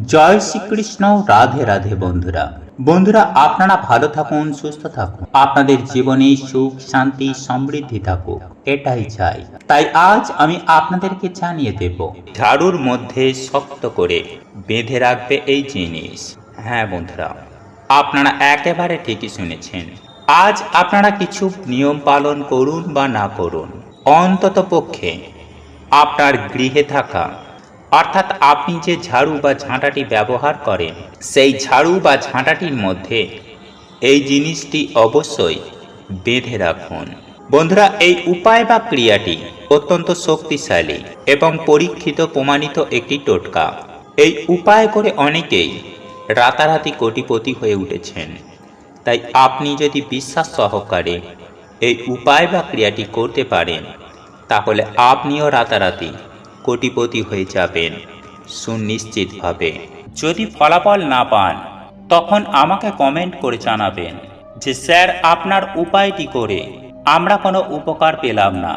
জয় শ্রীকৃষ্ণ। রাধে রাধে বন্ধুরা। আপনারা ভালো থাকুন, সুস্থ থাকুন, আপনাদের জীবনে সুখ শান্তি সমৃদ্ধি থাকুক, এটাই চাই। তাই আজ আমি আপনাদেরকে জানিয়ে দেব, ঝাড়ুর মধ্যে শক্ত করে বেঁধে রাখবে এই জিনিস। হ্যাঁ বন্ধুরা, আপনারা একেবারে ঠিকই শুনেছেন। আজ আপনারা কিছু নিয়ম পালন করুন বা না করুন, অন্তত পক্ষে আপনার গৃহে থাকা, অর্থাৎ আপনি যে ঝাড়ু বা ঝাঁটাটি ব্যবহার করেন, সেই ঝাড়ু বা ঝাঁটাটির মধ্যে এই জিনিসটি অবশ্যই বেঁধে রাখুন। বন্ধুরা, এই উপায় বা ক্রিয়াটি অত্যন্ত শক্তিশালী এবং পরীক্ষিত প্রমাণিত একটি টোটকা। এই উপায় করে অনেকেই রাতারাতি কোটিপতি হয়ে উঠেছেন। তাই আপনি যদি বিশ্বাস সহকারে এই উপায় বা ক্রিয়াটি করতে পারেন, তাহলে আপনিও রাতারাতি কোটিপতি হয়ে যাবেন সুনিশ্চিতভাবে। যদি ফলাফল না পান, তখন আমাকে কমেন্ট করে জানাবেন যে স্যার, আপনার উপায়টি করে আমরা কোনো উপকার পেলাম না।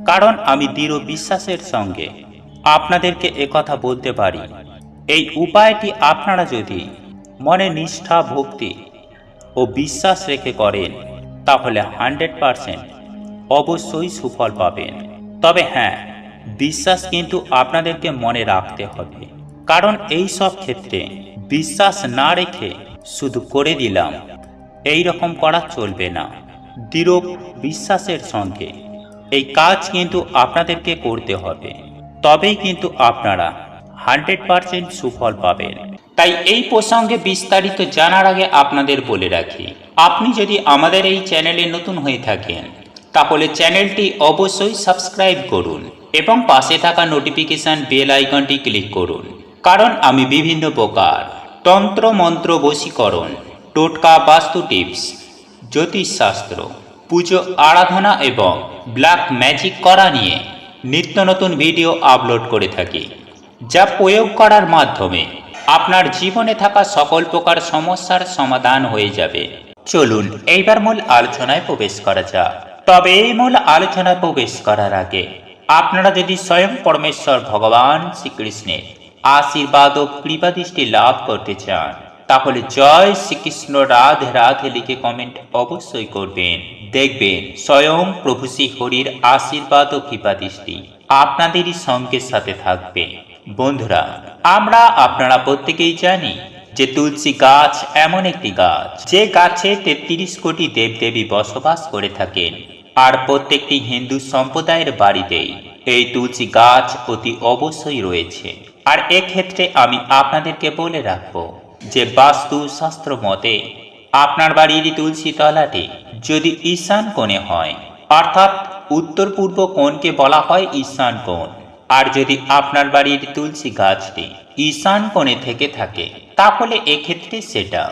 কারণ আমি দৃঢ় বিশ্বাসের সঙ্গে আপনাদেরকে একথা বলতে পারি, এই উপায়টি আপনারা যদি মনে নিষ্ঠা, ভক্তি ও বিশ্বাস রেখে করেন, তাহলে 100% অবশ্যই সুফল পাবেন। তবে হ্যাঁ, বিশ্বাস কিন্তু আপনাদেরকে মনে রাখতে হবে, কারণ এই সব ক্ষেত্রে বিশ্বাস না রেখে শুধু করে দিলাম এই রকম করা চলবে না। দৃঢ় বিশ্বাসের সঙ্গে এই কাজ কিন্তু আপনাদেরকে করতে হবে, তবেই কিন্তু আপনারা 100% সুফল পাবেন। তাই এই প্রসঙ্গে বিস্তারিত জানার আগে আপনাদের বলে রাখি, আপনি যদি আমাদের এই চ্যানেলে নতুন হয়ে থাকেন, তাহলে চ্যানেলটি অবশ্যই সাবস্ক্রাইব করুন এবং পাশে থাকা নোটিফিকেশন বেল আইকনটি ক্লিক করুন। কারণ আমি বিভিন্ন প্রকার তন্ত্র মন্ত্র, বশীকরণ, টোটকা, বাস্তু টিপস, জ্যোতিষশাস্ত্র, পুজো আরাধনা এবং ব্ল্যাক ম্যাজিক করা নিয়ে নিত্য নতুন ভিডিও আপলোড করে থাকি, যা প্রয়োগ করার মাধ্যমে আপনার জীবনে থাকা সকল প্রকার সমস্যার সমাধান হয়ে যাবে। চলুন এইবার মূল আলোচনায় প্রবেশ করা যাক। তবে এই মূল আলোচনায় প্রবেশ করার আগে আপনারা যদি স্বয়ং পরমেশ্বর ভগবান শ্রীকৃষ্ণের আশীর্বাদ ও কৃপাদৃষ্টি লাভ করতে চান, তাহলে জয় শ্রীকৃষ্ণ, রাধে রাধে লিখে কমেন্ট অবশ্যই করবেন। দেখবেন স্বয়ং প্রভু শ্রী হরির আশীর্বাদ ও কৃপাদৃষ্টি আপনাদেরই সঙ্গে সাথে থাকবে। বন্ধুরা, আপনারা প্রত্যেকেই জানি যে তুলসী গাছ এমন একটি গাছ, যে গাছে 33 কোটি দেবদেবী বসবাস করে থাকেন। আর প্রত্যেকটি হিন্দু সম্প্রদায়ের বাড়িতেই এই তুলসী গাছ অতি অবশ্যই রয়েছে। আর এক্ষেত্রে আমি আপনাদেরকে বলে রাখবো যে বাস্তু শাস্ত্র মতে আপনার বাড়ির তুলসী তলাটি যদি ঈশান কোণে হয়, অর্থাৎ উত্তর পূর্ব কোণকে বলা হয় ঈশান কোণ, আর যদি আপনার বাড়ির তুলসী গাছটি ঈশান কোণে থেকে থাকে, তাহলে এক্ষেত্রে সেটা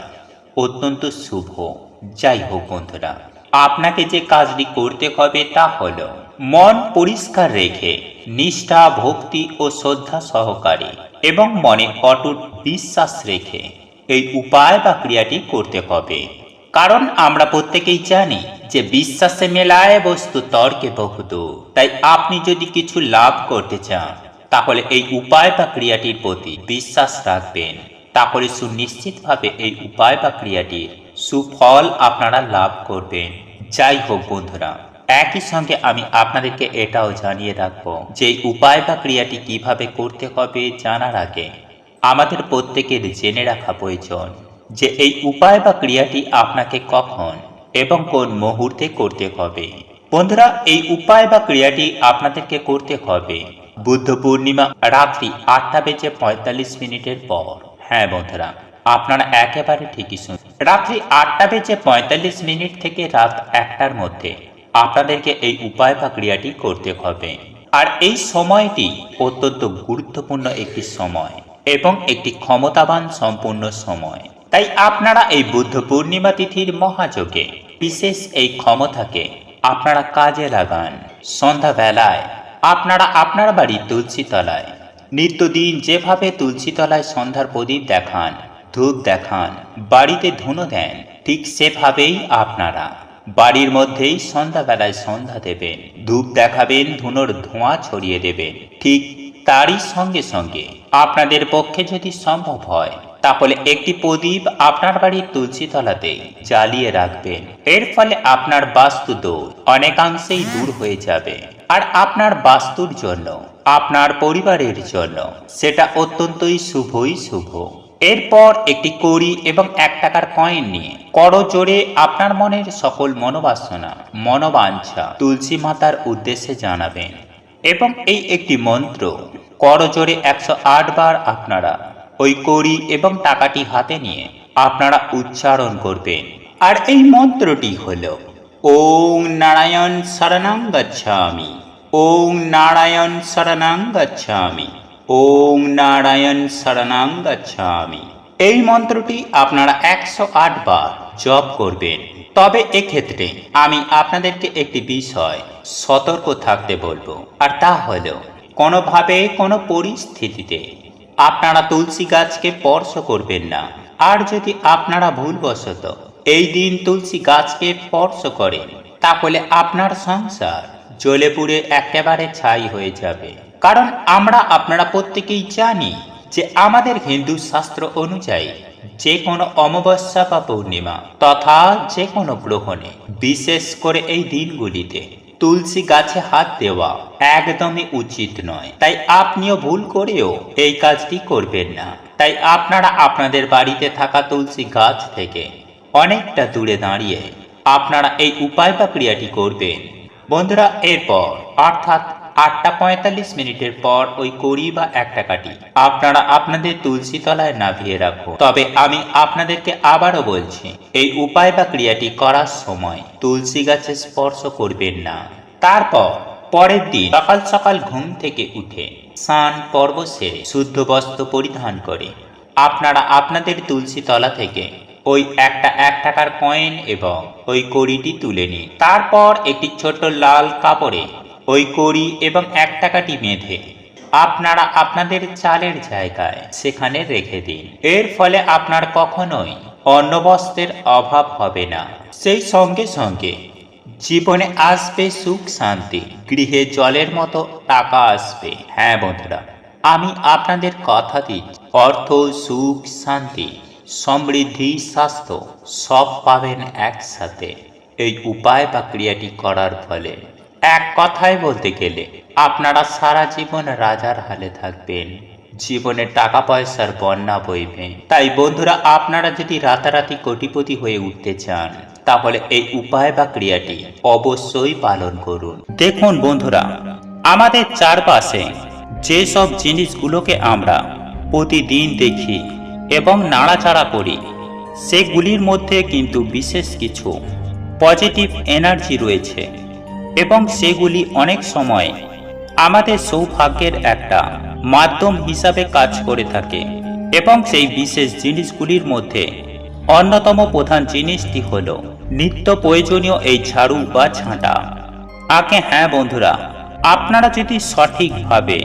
অত্যন্ত শুভ। যাই হোক বন্ধুরা, আপনাকে যে কাজটি করতে হবে তা হলো মন পরিষ্কার রেখে নিষ্ঠা, ভক্তি ও শ্রদ্ধা সহকারে এবং মনে অটুট বিশ্বাস রেখে এই উপায় বা ক্রিয়াটি করতে হবে। কারণ আমরা প্রত্যেকেই জানি যে বিশ্বাসে মেলায় বস্তু তর্কে বহুত। তাই আপনি যদি কিছু লাভ করতে চান, তাহলে এই উপায় বা ক্রিয়াটির প্রতি বিশ্বাস রাখবেন, তাহলে সুনিশ্চিতভাবে এই উপায় বা ক্রিয়াটির সুফল আপনারা লাভ করবেন। যাই হোক বন্ধুরা, একই সঙ্গে আমি আপনাদেরকে এটাও জানিয়ে রাখবো যে এই উপায় বা ক্রিয়াটি কিভাবে করতে হবে জানার আগে আমাদের প্রত্যেকের জেনে রাখা প্রয়োজন যে এই উপায় বা ক্রিয়াটি আপনাকে কখন এবং কোন মুহূর্তে করতে হবে। বন্ধুরা, এই উপায় বা ক্রিয়াটি আপনাদেরকে করতে হবে বুদ্ধ পূর্ণিমা রাত্রি 8:45 পর। হ্যাঁ বন্ধুরা, আপনারা একেবারে ঠিকই শুনুন, রাত্রি 8:45 থেকে রাত 1টার মধ্যে আপনাদেরকে এই উপায় বা ক্রিয়াটি করতে হবে। আর এই সময়টি অত্যন্ত গুরুত্বপূর্ণ একটি সময় এবং একটি ক্ষমতাবান সম্পূর্ণ সময়। তাই আপনারা এই বুদ্ধ পূর্ণিমা তিথির মহাযোগে বিশেষ এই ক্ষমতাকে আপনারা কাজে লাগান। সন্ধ্যাবেলায় আপনারা আপনার বাড়ির তুলসী তলায় নিত্যদিন যেভাবে তুলসী তলায় সন্ধ্যার প্রদীপ দেখান, ধূপ দেখান, বাড়িতে ধুনো দেন, ঠিক সেভাবেই আপনারা বাড়ির মধ্যেই সন্ধ্যাবেলায় সন্ধ্যা দেবেন, ধূপ দেখাবেন, ধুনোর ধোঁয়া ছড়িয়ে দেবেন। ঠিক তারই সঙ্গে সঙ্গে আপনাদের পক্ষে যদি সম্ভব হয় তাহলে একটি প্রদীপ আপনার বাড়ির তুলসী তলাতে জ্বালিয়ে রাখবেন। এর ফলে আপনার বাস্তু দোষ অনেকাংশেই দূর হয়ে যাবে, আর আপনার বাস্তুর জন্য, আপনার পরিবারের জন্য সেটা অত্যন্তই শুভই শুভ। এরপর একটি কড়ি এবং 1 টাকার কয়েন নিয়ে করজোড়ে আপনার মনের সকল মনোবাসনা, মনোবাঞ্ছা তুলসী মাতার উদ্দেশ্যে জানাবেন এবং এই একটি মন্ত্র করজোড়ে 108 বার আপনারা ওই কড়ি এবং টাকাটি হাতে নিয়ে আপনারা উচ্চারণ করবেন। আর এই মন্ত্রটি হল ওং নারায়ণ শরণং গচ্ছামি, ওং নারায়ণ শরণং গচ্ছামি, ওং নারায়ণ শরণং গচ্ছামি। এই মন্ত্রটি আপনারা 108 বার জপ করবেন। তবে এক্ষেত্রে আমি আপনাদেরকে একটি বিষয় সতর্ক থাকতে বলবো, আর তা হলো কোনোভাবে কোনো পরিস্থিতিতে আপনারা তুলসী গাছকে স্পর্শ করবেন না। আর যদি আপনারা ভুলবশত এই দিন তুলসী গাছকে স্পর্শ করেন তাহলে আপনার সংসার জ্বলে পুড়ে একেবারে ছাই হয়ে যাবে। কারণ আপনারা প্রত্যেকেই জানি যে আমাদের হিন্দু শাস্ত্র অনুযায়ী যে কোনো অমাবস্যা বা পূর্ণিমা তথা যে কোনো গ্রহণে, বিশেষ করে এই দিনগুলিতে তুলসী গাছে হাত দেওয়া একদমই উচিত নয়। তাই আপনিও ভুল করেও এই কাজটি করবেন না। তাই আপনারা আপনাদের বাড়িতে থাকা তুলসী গাছ থেকে অনেকটা দূরে দাঁড়িয়ে আপনারা এই উপায় বা ক্রিয়াটি করবেন। বন্ধুরা, এরপর অর্থাৎ 8:45 পর ওই কড়ি বা 1 টাকাটি আপনারা আপনাদের তুলসী তলায় নামিয়ে রাখুন। তবে আমি আপনাদেরকে আবারও বলছি, এই উপায় বা ক্রিয়াটি করার সময় তুলসী গাছে স্পর্শ করবেন না। তারপর পরের দিন সকাল সকাল ঘুম থেকে উঠে স্নান পর্ব সেরে শুদ্ধ বস্ত্র পরিধান করে আপনারা আপনাদের তুলসী তলা থেকে ওই 1 টাকার কয়েন এবং ওই কড়িটি তুলে নিন। তারপর একটি ছোট লাল কাপড়ে ওই কড়ি এবং 1 টাকাটি বেঁধে আপনারা আপনাদের চালের জায়গায় সেখানে রেখে দিন। এর ফলে আপনার কখনোই অন্ন বস্ত্রের অভাব হবে না। সেই সঙ্গে সঙ্গে জীবনে আসবে সুখ শান্তি, গৃহে জলের মতো টাকা আসবে। হ্যাঁ বন্ধুরা, আমি আপনাদের কথা দিচ্ছি, অর্থ, সুখ, শান্তি, সমৃদ্ধি, স্বাস্থ্য সব পাবেন একসাথে এই উপায় বা ক্রিয়াটি করার ফলে। এক কথায় বলতে গেলে আপনারা সারা জীবন রাজার হালে থাকবেন, জীবনে টাকা পয়সার বন্যা বইবে। তাই বন্ধুরা, আপনারা যদি রাতারাতি কোটিপতি হয়ে উঠতে চান তাহলে এই উপায় বা ক্রিয়াটি অবশ্যই পালন করুন। দেখুন বন্ধুরা, আমাদের চারপাশে যেসব জিনিসগুলোকে আমরা প্রতিদিন দেখি এবং নাড়াচাড়া করি সেগুলির মধ্যে কিন্তু বিশেষ কিছু পজিটিভ এনার্জি রয়েছে এবং সেগুলি অনেক সময় আমাদের সৌভাগ্যের একটা মাধ্যম হিসাবে কাজ করে থাকে। এবং সেই বিশেষ জিনিসগুলির মধ্যে অন্যতম প্রধান জিনিসটি হল নিত্য প্রয়োজনীয় এই ঝাড়ু বা ঝাঁটা। হ্যাঁ বন্ধুরা, আপনারা যদি সঠিকভাবে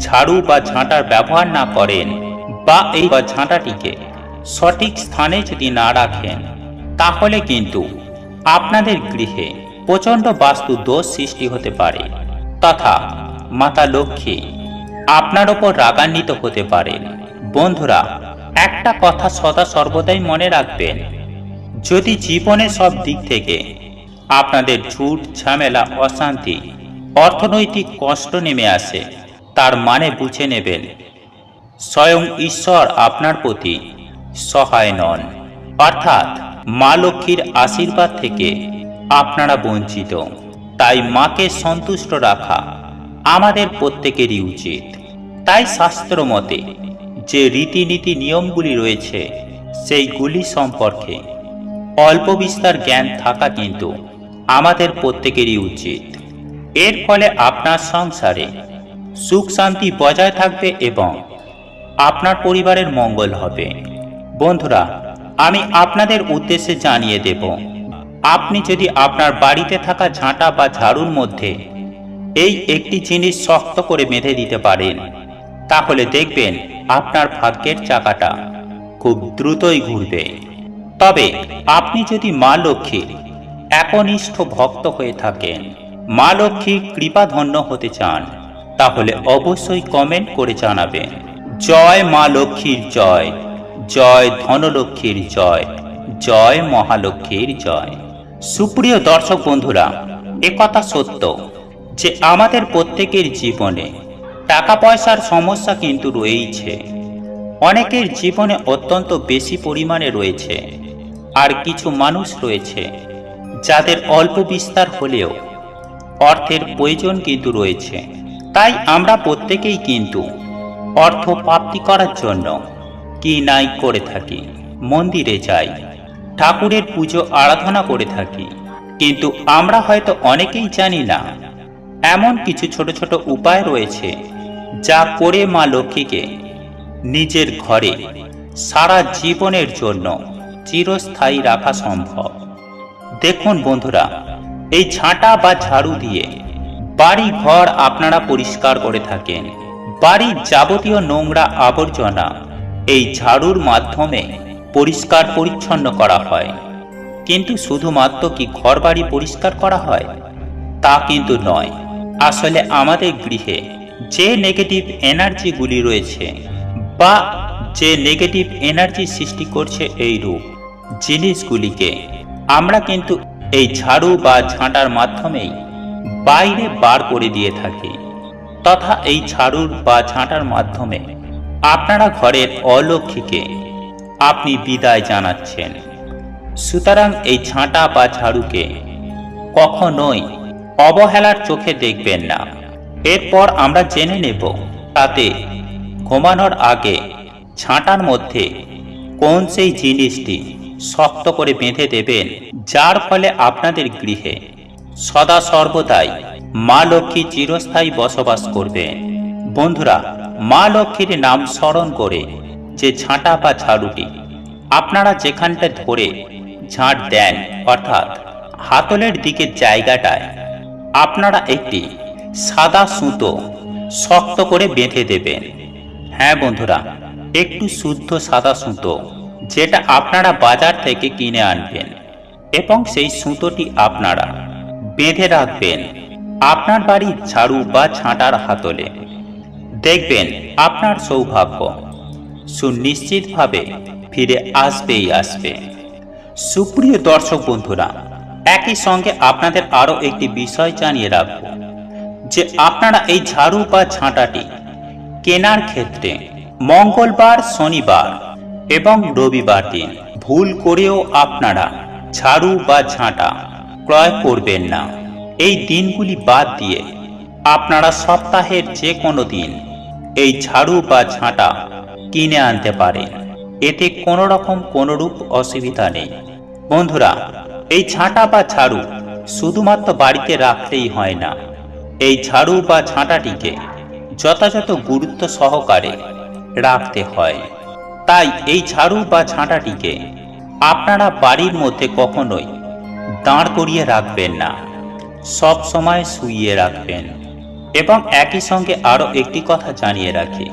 ঝাড়ু বা ঝাঁটার ব্যবহার না করেন বা এই ঝাঁটাটিকে সঠিক স্থানে যদি না রাখেন তাহলে কিন্তু আপনাদের গৃহে প্রচণ্ড বাস্তু দোষ সৃষ্টি হতে পারে তথা মাতা লক্ষ্মী আপনার ওপর রাগান্বিত হতে পারেন। বন্ধুরা, একটা কথা সদা সর্বদাই মনে রাখবেন, যদি জীবনে সব দিক থেকে আপনাদের ঝুট, ঝামেলা, অশান্তি, অর্থনৈতিক কষ্ট নেমে আসে, তার মানে বুঝে নেবেন স্বয়ং ঈশ্বর আপনার প্রতি সহায় নন, অর্থাৎ মা লক্ষ্মীর আশীর্বাদ থেকে আপনারা বঞ্চিত। তাই মাকে সন্তুষ্ট রাখা আমাদের প্রত্যেকেরই উচিত। তাই শাস্ত্র মতে যে রীতিনীতি নিয়মগুলি রয়েছে সেইগুলি সম্পর্কে অল্প বিস্তর জ্ঞান থাকা কিন্তু আমাদের প্রত্যেকেরই উচিত। এর ফলে আপনার সংসারে সুখ শান্তি বজায় থাকবে এবং আপনার পরিবারের মঙ্গল হবে। বন্ধুরা, আমি আপনাদের উদ্দেশ্যে জানিয়ে দেব, আপনি যদি আপনার বাড়িতে থাকা ঝাঁটা বা ঝাড়ুর মধ্যে এই একটি জিনিস শক্ত করে বেঁধে দিতে পারেন তাহলে দেখবেন আপনার ভাগ্যের চাকাটা খুব দ্রুতই ঘুরবে। তবে আপনি যদি মা লক্ষ্মীর একনিষ্ঠ ভক্ত হয়ে থাকেন, মা লক্ষ্মীর কৃপাধন্য হতে চান, তাহলে অবশ্যই কমেন্ট করে জানাবেন। জয় মা লক্ষ্মীর জয়, জয় ধনলক্ষ্মীর জয়, জয় মহালক্ষ্মীর জয়। সুপ্রিয় দর্শক বন্ধুরা, একথা সত্য যে আমাদের প্রত্যেকের জীবনে টাকা পয়সার সমস্যা কিন্তু রয়েইছে। অনেকের জীবনে অত্যন্ত বেশি পরিমাণে রয়েছে, আর কিছু মানুষ রয়েছে যাদের অল্প বিস্তার হলেও অর্থের প্রয়োজন কিন্তু রয়েছে। তাই আমরা প্রত্যেকেই কিন্তু অর্থ প্রাপ্তি করার জন্য কি নাই করে থাকি, মন্দিরে যাই, ঠাকুরের পুজো আরাধনা করে থাকি। কিন্তু আমরা হয়তো অনেকেই জানি না এমন কিছু ছোট ছোট উপায় রয়েছে যা করে মা লক্ষ্মীকে নিজের ঘরে সারা জীবনের জন্য চিরস্থায়ী রাখা সম্ভব। দেখুন বন্ধুরা, এই ঝাঁটা বা ঝাড়ু দিয়ে বাড়ি ঘর আপনারা পরিষ্কার করে থাকেন। বাড়ির যাবতীয় নোংরা আবর্জনা এই ঝাড়ুর মাধ্যমে পরিষ্কার পরিচ্ছন্ন করা হয়। কিন্তু শুধুমাত্র কি ঘর বাড়ি পরিষ্কার করা হয় তা কিন্তু নয়। আসলে আমাদের গৃহে যে নেগেটিভ এনার্জিগুলি রয়েছে বা যে নেগেটিভ এনার্জি সৃষ্টি করছে এই রূপ জিনিসগুলিকে আমরা কিন্তু এই ঝাড়ু বা ঝাঁটার মাধ্যমেই বাইরে বার করে দিয়ে থাকি। তথা এই ঝাড়ুর বা ঝাঁটার মাধ্যমে আপনারা ঘরের অলক্ষ্মীকে আপনি বিদায় জানাচ্ছেন। সুতরাং এই ঝাঁটা বা ঝাড়ুকে কখনোই অবহেলার চোখে দেখবেন না। এরপর আমরা জেনে নেব তাতে ঘুমানোর আগে ঝাঁটার মধ্যে কোন সেই জিনিসটি শক্ত করে বেঁধে দেবেন, যার ফলে আপনাদের গৃহে সদা সর্বদাই মা লক্ষ্মী চিরস্থায়ী বসবাস করবে। বন্ধুরা, মা লক্ষ্মীর নাম স্মরণ করে যে ঝাঁটা বা ঝাড়ুটি আপনারা যেখানটা ধরে ঝাঁট দেন, অর্থাৎ হাতলের দিকের জায়গাটায় আপনারা একটি সাদা সুতো শক্ত করে বেঁধে দেবেন। হ্যাঁ বন্ধুরা, একটু শুদ্ধ সাদা সুতো, যেটা আপনারা বাজার থেকে কিনে আনবেন, এবং সেই সুতোটি আপনারা বেঁধে রাখবেন আপনার বাড়ির ঝাড়ু বা ঝাঁটার হাতলে। দেখবেন আপনার সৌভাগ্য সুনিশ্চিতভাবে ফিরে আসবেই আসবে। সুপ্রিয় দর্শক বন্ধুরা, একই সঙ্গে আপনাদের আরো একটি বিষয় জানিয়ে রাখব যে আপনারা এই ঝাড়ু বা ঝাঁটাটি কেনার ক্ষেত্রে মঙ্গলবার, শনিবার এবং রবিবার দিন ভুল করেও আপনারা ঝাড়ু বা ঝাঁটা ক্রয় করবেন না। এই দিনগুলি বাদ দিয়ে আপনারা সপ্তাহের যে কোনো দিন এই ঝাড়ু বা ঝাঁটা কিনে আনতে পারেন। এতে কোনো রকম কোনোরূপ অসুবিধা নেই। বন্ধুরা, এই ঝাঁটা বা ঝাড়ু শুধুমাত্র বাড়িতে রাখলেই হয় না, এই ঝাড়ু বা ঝাঁটাটিকে যথাযথ গুরুত্ব সহকারে রাখতে হয়। তাই এই ঝাড়ু বা ঝাঁটাটিকে আপনারা বাড়ির মধ্যে কখনোই দাঁড় করিয়ে রাখবেন না, সব সময় শুইয়ে রাখবেন। এবং একই সঙ্গে আরো একটি কথা জানিয়ে রাখি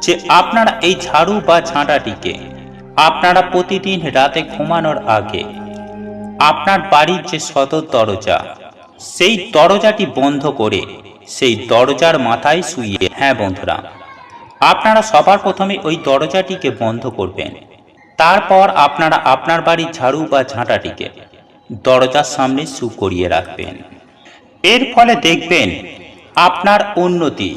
যে আপনারা এই ঝাড়ু বা ঝাঁটাটিকে আপনারা প্রতিদিন রাতে ঘুমানোর আগে আপনার বাড়ির যে সদর দরজা, সেই দরজাটি বন্ধ করে সেই দরজার মাথায় শুইয়ে, হ্যাঁ বন্ধুরা, আপনারা সবার প্রথমে ওই দরজাটিকে বন্ধ করবেন। তারপর আপনারা আপনার বাড়ির ঝাড়ু বা ঝাঁটাটিকে দরজার সামনে শু করিয়ে রাখবেন। এর ফলে দেখবেন আপনার উন্নতি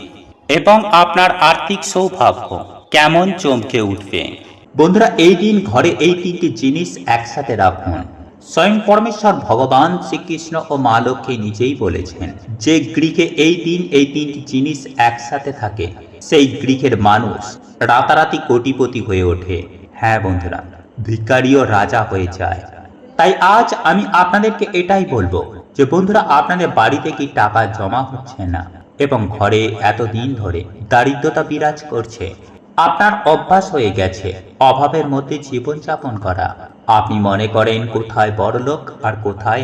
এবং আপনার আর্থিক সৌভাগ্য কেমন চমকে উঠবে। বন্ধুরা, এই দিন ঘরে এই তিনটি জিনিস একসাথে রাখুন। স্বয়ং পরমেশ্বর ভগবান শ্রীকৃষ্ণ ও মা লক্ষ্মী নিজেই বলেছেন যে গৃহে এই দিন এই তিনটি জিনিস একসাথে থাকে সেই গৃহের মানুষ রাতারাতি কোটিপতি হয়ে ওঠে। হ্যাঁ বন্ধুরা, ভিখারিও রাজা হয়ে যায়। তাই আজ আমি আপনাদেরকে এটাই বলবো যে বন্ধুরা, আপনাদের বাড়িতে কি টাকা জমা হচ্ছে না এবং ঘরে এতদিন ধরে দারিদ্রতা বিরাজ করছে, আপনার অভ্যাস হয়ে গেছে অভাবের মধ্যে জীবনযাপন করা। আপনি মনে করেন কোথায় বড়লোক আর কোথায়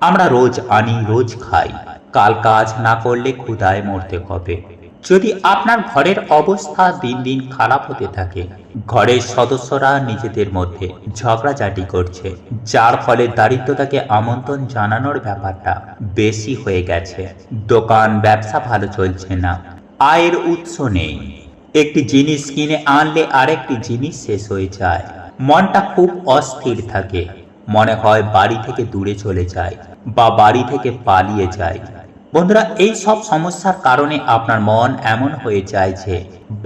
আমরা রোজ আনি রোজ খাই, কাল কাজ না করলে ক্ষুধায় মরতে হবে। যদি আপনার ঘরের অবস্থা দিন দিন খারাপ হতে থাকে, ঘরের সদস্যরা নিজেদের মধ্যে ঝগড়াঝাটি করছে, যার ফলে দারিদ্রতাকে আমন্ত্রণ জানানোর ব্যাপারটা বেশি হয়ে গেছে, দোকান ব্যবসা ভালো চলছে না, আয়ের উৎস নেই, একটি জিনিস কিনে আনলে আরেকটি জিনিস শেষ হয়ে যায়, মনটা খুব অস্থির থাকে, মনে হয় বাড়ি থেকে দূরে চলে যায় বা বাড়ি থেকে পালিয়ে যায়। বন্ধুরা, এই সব সমস্যার কারণে আপনার মন এমন হয়ে যায় যে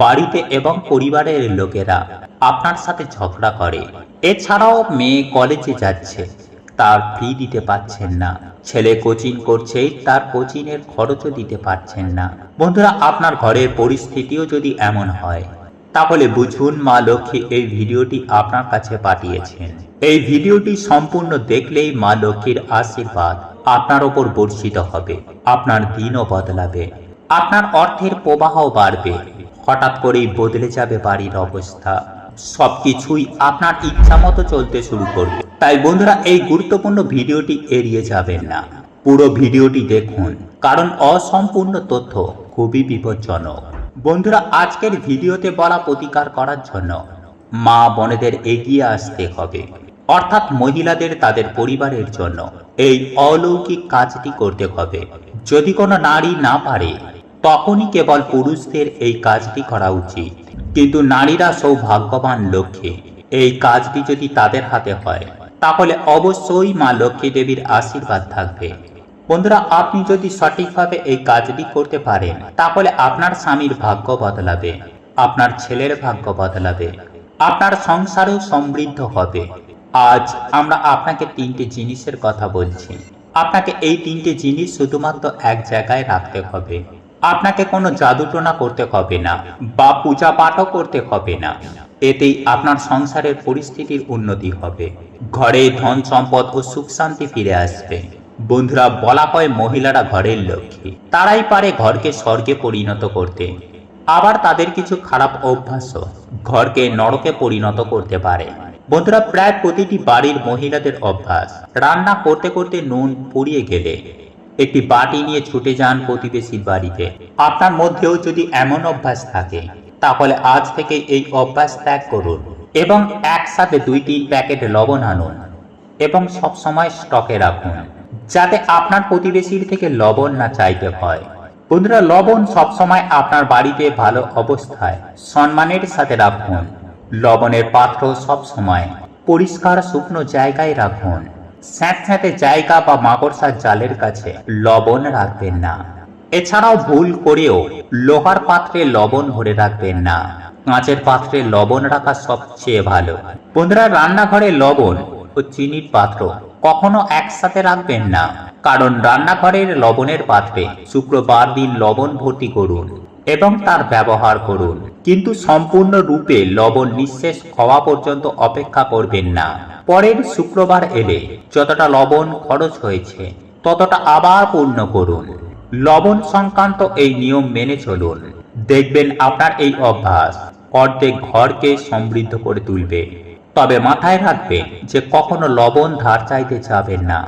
বাড়িতে এবং পরিবারের লোকেরা আপনার সাথে ঝগড়া করে। এছাড়াও মেয়ে কলেজে যাচ্ছে, তার ফি দিতে পারছেন না, ছেলে কোচিং করছে, তার কোচিংয়ের খরচও দিতে পারছেন না। বন্ধুরা, আপনার ঘরের পরিস্থিতিও যদি এমন হয়, তাহলে বুঝুন মা লক্ষ্মী এই ভিডিওটি আপনার কাছে পাঠিয়েছেন। এই ভিডিওটি সম্পূর্ণ দেখলেই মা লক্ষ্মীর আশীর্বাদ আপনার ওপর বর্ষিত হবে, আপনার দিনও বদলাবে, আপনার অর্থের প্রবাহ বাড়বে, হঠাৎ করেই বদলে যাবে বাড়ির অবস্থা, সবকিছুই আপনার ইচ্ছা মতো চলতে শুরু করবে। তাই বন্ধুরা, এই গুরুত্বপূর্ণ ভিডিওটি এড়িয়ে যাবেন না, পুরো ভিডিওটি দেখুন, কারণ অসম্পূর্ণ তথ্য খুবই বিপজ্জনক। বন্ধুরা, আজকের ভিডিওতে বলা প্রতিকার করার জন্য মা বোনেদের এগিয়ে আসতে হবে, অর্থাৎ মহিলাদের তাদের পরিবারের জন্য এই অলৌকিক কাজটি করতে হবে। যদি কোনো নারী না পারে, তখনই কেবল পুরুষদের এই কাজটি করা উচিত, কিন্তু নারীরা সৌভাগ্যবান লক্ষ্মী, এই কাজটি যদি তাদের হাতে হয়, তাহলে অবশ্যই মা লক্ষ্মী দেবীর আশীর্বাদ থাকবে। বন্ধুরা, আপনি যদি সঠিকভাবে এই কাজটি করতে পারেন, তাহলে আপনার স্বামীর ভাগ্য বদলাবে, আপনার ছেলের ভাগ্য বদলাবে, আপনার সংসারেও সমৃদ্ধ হবে। আজ আমরা আপনাকে তিনটি জিনিসের কথা বলছি। আপনাকে এই তিনটি জিনিস শুধুমাত্র এক জায়গায় রাখতে হবে। আপনাকে কোনো জাদুটোনা করতে হবে না বা পূজা পাঠও করতে হবে না। এতেই আপনার সংসারের পরিস্থিতির উন্নতি হবে, ঘরে ধন সম্পদ ও সুখ শান্তি ফিরে আসবে। বন্ধুরা, বলা হয় মহিলারা ঘরের লক্ষ্মী, তারাই পারে ঘরকে স্বর্গে পরিণত করতে। আবার তাদের কিছু খারাপ অভ্যাসও ঘরকে নরকে পরিণত করতে পারে। বন্ধুরা, প্রায় প্রতিটি বাড়ির মহিলাদের অভ্যাস, রান্না করতে করতে নুন পুড়িয়ে গেলে একটি বাটি নিয়ে ছুটে যান প্রতিবেশীর বাড়িতে। আপনার মধ্যেও যদি এমন অভ্যাস থাকে, তাহলে আজ থেকে এই অভ্যাস ত্যাগ করুন এবং একসাথে 2-3 প্যাকেট লবণ আনুন এবং সবসময় স্টকে রাখুন, যাতে আপনার প্রতিবেশীর থেকে লবণ না চাইতে হয়। বন্ধুরা, লবণ সবসময় আপনার বাড়িতে ভালো অবস্থায় সম্মানের সাথে রাখুন। লবণের পাত্র সবসময় পরিষ্কার শুকনো জায়গায় রাখুন। স্যাঁতস্যাঁতে জায়গা বা মাকড়সার জালের কাছে লবণ রাখবেন না। এছাড়াও ভুল করেও লোহার পাত্রে লবণ ভরে রাখবেন না, কাঁচের পাত্রে লবণ রাখা সবচেয়ে ভালো। বন্ধুরা, রান্নাঘরে লবণ ও চিনির পাত্র কখনো একসাথে রাখবেন না, কারণ রান্নাঘরের লবণের পাত্রে শুক্রবার দিন লবণ ভর্তি করুন এবং তার ব্যবহার করুন, কিন্তু সম্পূর্ণরূপে লবণ নিঃশেষ হওয়া পর্যন্ত অপেক্ষা করবেন না। পরের শুক্রবার এলে যতটা লবণ খরচ হয়েছে ততটা আবার পূর্ণ করুন। লবণ সংক্রান্ত এই নিয়ম মেনে চলুন, দেখবেন আপনার এই অভ্যাস অর্ধেক ঘরকে সমৃদ্ধ করে তুলবে। তবে মাথায় রাখবেন যে কখনো লবণ ধার চাইতে যাবেন না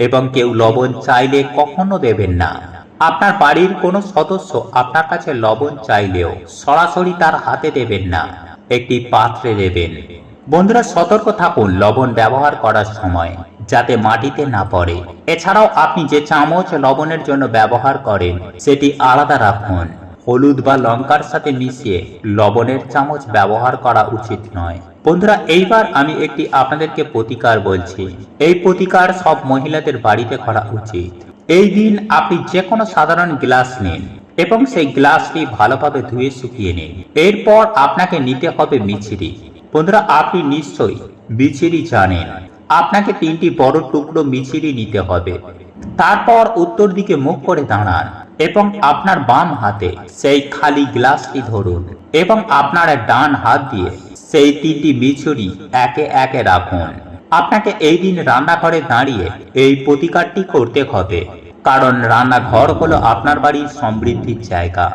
এবং কেউ লবণ চাইলে কখনো দেবেন না। আপনার বাড়ির কোনো সদস্য আপনার কাছে লবণ চাইলেও সরাসরি তার হাতে দেবেন না, একটি পাত্রে দেবেন। বন্ধুরা, সতর্ক থাকুন লবণ ব্যবহার করার সময়, যাতে মাটিতে না পড়ে। এছাড়াও আপনি যে চামচ লবণের জন্য ব্যবহার করেন, সেটি আলাদা রাখুন। হলুদ বা লঙ্কার সাথে মিশিয়ে লবণের চামচ ব্যবহার করা উচিত নয়। বন্ধুরা, এইবার আমি একটি আপনাদেরকে প্রতিকার বলছি। এই প্রতিকার সব মহিলাদের বাড়িতে করা উচিত। এই দিন আপনি যে কোনো সাধারণ গ্লাস নিন এবং সেই গ্লাসটি ভালোভাবে ধুয়ে শুকিয়ে নিন। এরপর আপনাকে নিতে হবে মিছরি। বন্ধুরা, আপনি নিশ্চয়ই মিছরি জানেন। আপনাকে 3টি বড় টুকরো মিছরি নিতে হবে। তারপর উত্তর দিকে মুখ করে দাঁড়ান এবং আপনার বাম হাতে সেই খালি গ্লাসটি ধরুন এবং আপনার ডান হাত দিয়ে সেই 3টি মিছরি একে একে রাখুন। আপনাকে এই দিন রান্নাঘরে দাঁড়িয়ে এই প্রতিকারটি করতে হবে, কারণ রান্নাঘর হলো আপনার বাড়ির সমৃদ্ধির জায়গা।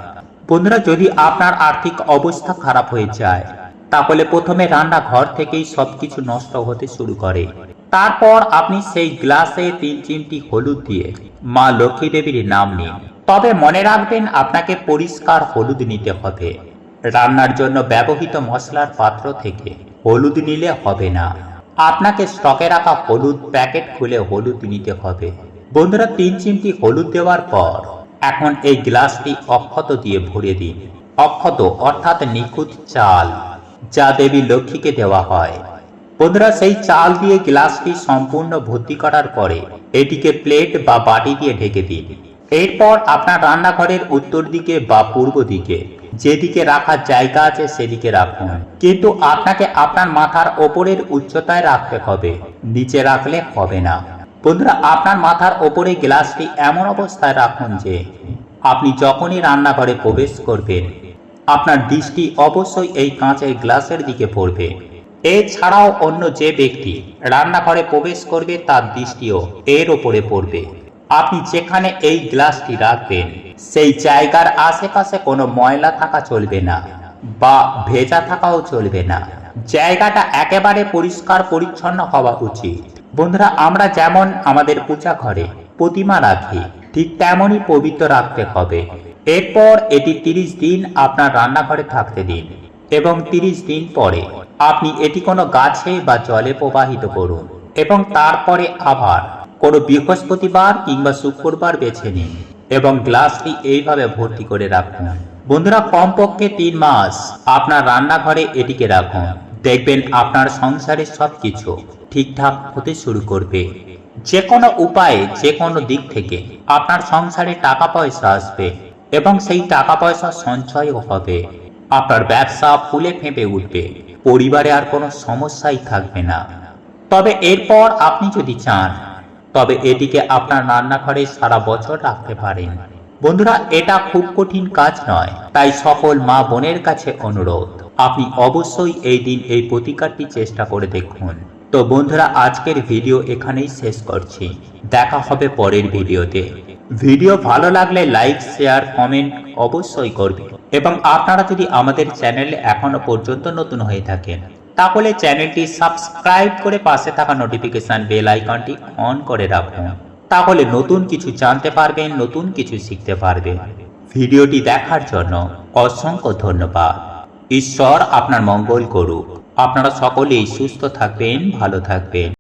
বন্ধুরা, যদি আপনার আর্থিক অবস্থা খারাপ হয়ে যায়, তাহলে প্রথমে রান্নাঘর থেকেই সবকিছু নষ্ট হতে শুরু করে। তারপর আপনি সেই গ্লাসে 3 চিমটি হলুদ দিয়ে মা লক্ষ্মী দেবীর নাম নিন তবে মনে রাখবেন আপনাকে পরিষ্কার হলুদ নিতে হবে। রান্নার জন্য ব্যবহৃত মশলার পাত্র থেকে হলুদ নিলে হবে না, আপনাকে স্টকে রাখা হলুদ প্যাকেট খুলে হলুদ নিতে হবে। বন্ধুরা 3 চিমটি হলুদ দেওয়ার পর এখন এই গ্লাসটি অক্ষত দিয়ে ভরে দিন। অক্ষত অর্থাৎ নিখুঁত চাল, যা দেবী লক্ষ্মীকে দেওয়া হয়। বন্ধুরা সেই চাল দিয়ে গ্লাসটি সম্পূর্ণ ভর্তি করার পরে এটিকে প্লেট বা বাটি দিয়ে ঢেকে দিন। এরপর আপনার রান্নাঘরের উত্তর দিকে বা পূর্ব দিকে যেদিকে রাখার জায়গা আছে সেদিকে রাখুন, কিন্তু আপনাকে আপনার মাথার ওপরের উচ্চতায় রাখতে হবে, নিচে রাখলে হবে না। বন্ধুরা আপনার মাথার ওপরে গ্লাসটি এমন অবস্থায় রাখুন যে আপনি যখনই রান্নাঘরে প্রবেশ করবেন আপনার দৃষ্টি অবশ্যই এই কাঁচের গ্লাসের দিকে পড়বে। এছাড়াও অন্য যে ব্যক্তি রান্নাঘরে প্রবেশ করবে তার দৃষ্টিও এর ওপরে পড়বে। আপনি যেখানে এই গ্লাসটি রাখবেন সেই জায়গার আশেপাশে কোনো ময়লা থাকা চলবে না বা ভেজা থাকাও চলবে না। জায়গাটা একেবারে পরিষ্কার পরিচ্ছন্ন হওয়া উচিত। বন্ধুরা আমরা যেমন আমাদের পূজা ঘরে প্রতিমা রাখি ঠিক তেমনই পবিত্র রাখতে হবে। এরপর এটি 30 দিন আপনার রান্নাঘরে থাকতে দিন এবং 30 দিন পরে আপনি এটি কোনো গাছে বা জলে প্রবাহিত করুন এবং তারপরে আবার কোনো বৃহস্পতিবার কিংবা শুক্রবার বেছে নিন এবং গ্লাসটি এইভাবে ভর্তি করে রাখুন। বন্ধুরা কমপক্ষে 3 মাস আপনার রান্নাঘরে এটিকে রাখুন, দেখবেন আপনার সংসারের সবকিছু ঠিকঠাক হতে শুরু করবে। যে কোনো উপায়ে যে কোনো দিক থেকে আপনার সংসারে টাকা পয়সা আসবে এবং সেই টাকা পয়সা সঞ্চয়ও হবে। আপনার ব্যবসা ফুলে ফেঁপে উঠবে, পরিবারে আর কোনো সমস্যাই থাকবে না। তবে এরপর আপনি যদি চান তবে এটিকে আপনার রান্নাঘরে সারা বছর রাখতে পারেন। বন্ধুরা এটা খুব কঠিন কাজ নয়, তাই সকল মা বোনের কাছে অনুরোধ আপনি অবশ্যই এই দিন এই প্রতিকারটি চেষ্টা করে দেখুন। তো বন্ধুরা আজকের ভিডিও এখানেই শেষ করছি, দেখা হবে পরের ভিডিওতে। ভিডিও ভালো লাগলে লাইক শেয়ার কমেন্ট অবশ্যই করবেন এবং আপনারা যদি আমাদের চ্যানেলে এখনো পর্যন্ত নতুন হয়ে থাকেন তাহলে চ্যানেলটি সাবস্ক্রাইব করে পাশে থাকা নোটিফিকেশন বেল আইকনটি অন করে রাখুন, তাহলে নতুন কিছু জানতে পারবেন, নতুন কিছু শিখতে পারবেন। ভিডিওটি দেখার জন্য অসংখ্য ধন্যবাদ। ঈশ্বর আপনার মঙ্গল করুক। আপনারা সকলেই সুস্থ থাকবেন, ভালো থাকবেন।